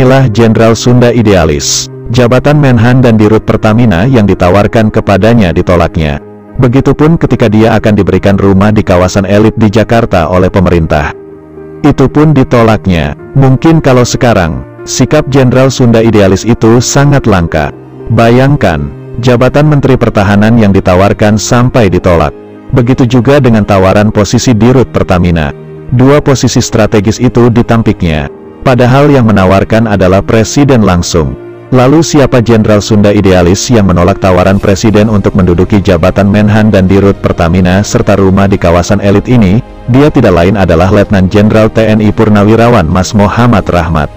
Inilah Jenderal Sunda idealis. Jabatan Menhan dan Dirut Pertamina yang ditawarkan kepadanya ditolaknya. Begitupun ketika dia akan diberikan rumah di kawasan elit di Jakarta oleh pemerintah. Itu pun ditolaknya. Mungkin kalau sekarang, sikap Jenderal Sunda idealis itu sangat langka. Bayangkan, jabatan Menteri Pertahanan yang ditawarkan sampai ditolak. Begitu juga dengan tawaran posisi Dirut Pertamina. Dua posisi strategis itu ditampiknya. Padahal yang menawarkan adalah Presiden langsung. Lalu siapa Jenderal Sunda idealis yang menolak tawaran Presiden untuk menduduki jabatan Menhan dan Dirut Pertamina serta rumah di kawasan elit ini? Dia tidak lain adalah Letnan Jenderal TNI Purnawirawan Mas Muhammad Rahmat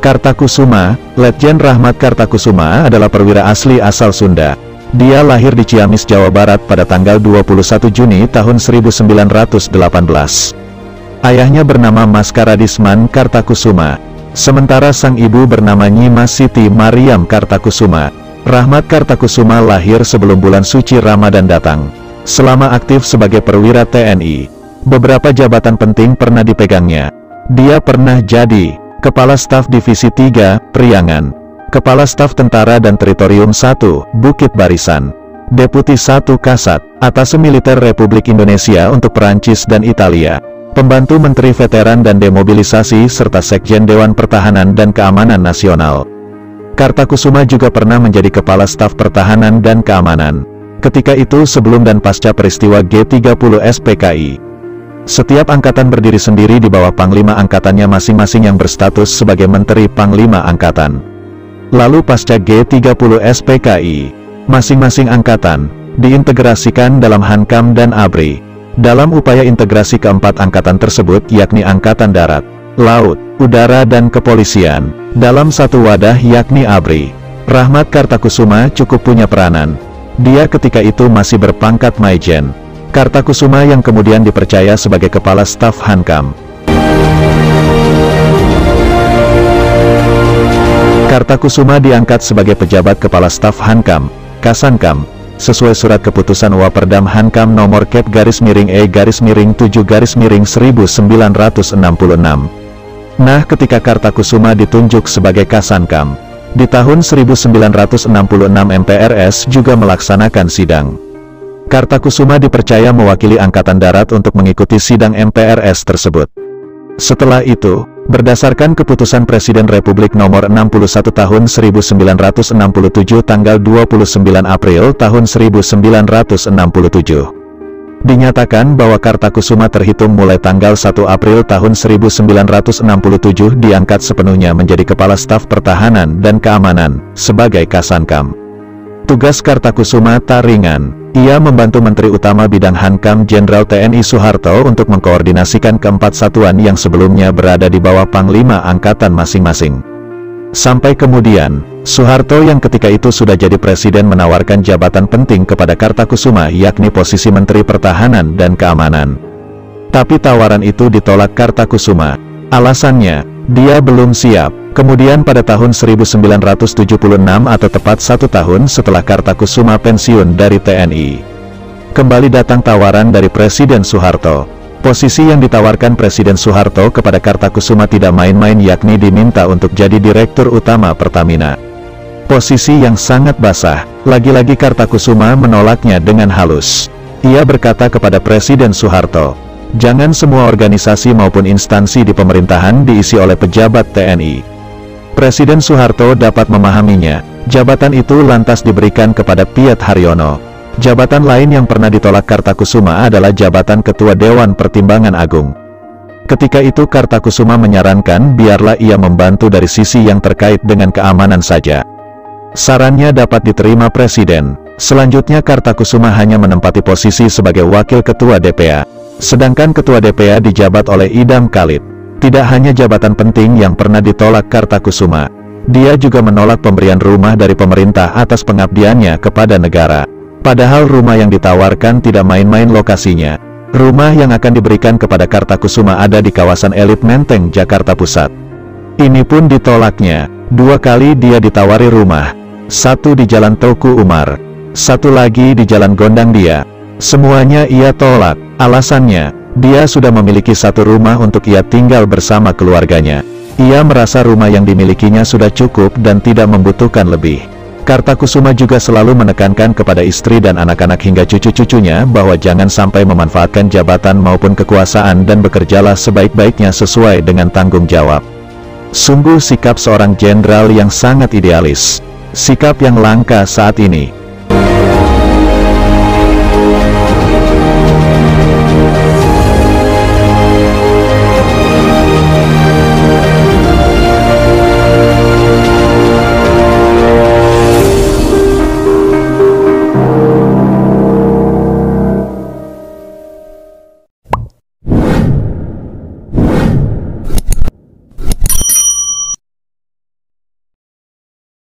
Kartakusuma. Letjen Rahmat Kartakusuma adalah perwira asli asal Sunda. Dia lahir di Ciamis, Jawa Barat pada tanggal 21 Juni tahun 1918. Ayahnya bernama Mas Karadisman Kartakusuma. Sementara sang ibu bernama Nyi Mas Siti Mariam Kartakusuma. Rahmat Kartakusuma lahir sebelum bulan suci Ramadan datang. Selama aktif sebagai perwira TNI, beberapa jabatan penting pernah dipegangnya. Dia pernah jadi Kepala Staf Divisi 3, Priangan, Kepala Staf Tentara dan Teritorium 1, Bukit Barisan, Deputi 1 Kasat, Atase Militer Republik Indonesia untuk Perancis dan Italia, Pembantu Menteri Veteran dan Demobilisasi serta Sekjen Dewan Pertahanan dan Keamanan Nasional. Kartakusuma juga pernah menjadi Kepala Staf Pertahanan dan Keamanan. Ketika itu sebelum dan pasca peristiwa G30 SPKI. Setiap angkatan berdiri sendiri di bawah Panglima Angkatannya masing-masing yang berstatus sebagai Menteri Panglima Angkatan. Lalu pasca G30 SPKI, masing-masing angkatan diintegrasikan dalam Hankam dan ABRI. Dalam upaya integrasi keempat angkatan tersebut yakni Angkatan Darat, Laut, Udara dan Kepolisian, dalam satu wadah yakni ABRI. Rahmat Kartakusuma cukup punya peranan. Dia ketika itu masih berpangkat Maijen Kartakusuma yang kemudian dipercaya sebagai Kepala Staf Hankam. Kartakusuma diangkat sebagai pejabat Kepala Staf Hankam, Kasankam, sesuai surat keputusan Waperdam Hankam nomor /E/7/1966. Nah, ketika Kartakusuma ditunjuk sebagai Kasankam, di tahun 1966 MPRS juga melaksanakan sidang. Kartakusuma dipercaya mewakili Angkatan Darat untuk mengikuti sidang MPRS tersebut. Setelah itu, berdasarkan keputusan Presiden Republik Nomor 61 Tahun 1967 tanggal 29 April tahun 1967, dinyatakan bahwa Kartakusuma terhitung mulai tanggal 1 April tahun 1967 diangkat sepenuhnya menjadi Kepala Staf Pertahanan dan Keamanan, sebagai Kasankam. Tugas Kartakusuma tak ringan. Ia membantu Menteri Utama Bidang Hankam Jenderal TNI Soeharto untuk mengkoordinasikan keempat satuan yang sebelumnya berada di bawah Panglima Angkatan masing-masing. Sampai kemudian, Soeharto yang ketika itu sudah jadi presiden menawarkan jabatan penting kepada Kartakusuma yakni posisi Menteri Pertahanan dan Keamanan. Tapi tawaran itu ditolak Kartakusuma. Alasannya, dia belum siap. Kemudian pada tahun 1976 atau tepat 1 tahun setelah Kartakusuma pensiun dari TNI, kembali datang tawaran dari Presiden Soeharto. Posisi yang ditawarkan Presiden Soeharto kepada Kartakusuma tidak main-main yakni diminta untuk jadi Direktur Utama Pertamina. Posisi yang sangat basah, lagi-lagi Kartakusuma menolaknya dengan halus. Ia berkata kepada Presiden Soeharto, jangan semua organisasi maupun instansi di pemerintahan diisi oleh pejabat TNI. Presiden Soeharto dapat memahaminya. Jabatan itu lantas diberikan kepada Piet Haryono. Jabatan lain yang pernah ditolak Kartakusuma adalah jabatan Ketua Dewan Pertimbangan Agung. Ketika itu Kartakusuma menyarankan biarlah ia membantu dari sisi yang terkait dengan keamanan saja. Sarannya dapat diterima Presiden. Selanjutnya Kartakusuma hanya menempati posisi sebagai Wakil Ketua DPA. Sedangkan Ketua DPA dijabat oleh Idam Khalid. Tidak hanya jabatan penting yang pernah ditolak Kartakusuma, dia juga menolak pemberian rumah dari pemerintah atas pengabdiannya kepada negara. Padahal rumah yang ditawarkan tidak main-main lokasinya. Rumah yang akan diberikan kepada Kartakusuma ada di kawasan elit Menteng, Jakarta Pusat. Ini pun ditolaknya. 2 kali dia ditawari rumah. 1 di Jalan Teuku Umar, 1 lagi di Jalan Gondang Dia. Semuanya ia tolak. Alasannya, dia sudah memiliki 1 rumah untuk ia tinggal bersama keluarganya. Ia merasa rumah yang dimilikinya sudah cukup dan tidak membutuhkan lebih. Kartakusuma juga selalu menekankan kepada istri dan anak-anak hingga cucu-cucunya bahwa jangan sampai memanfaatkan jabatan maupun kekuasaan dan bekerjalah sebaik-baiknya sesuai dengan tanggung jawab. Sungguh sikap seorang jenderal yang sangat idealis. Sikap yang langka saat ini.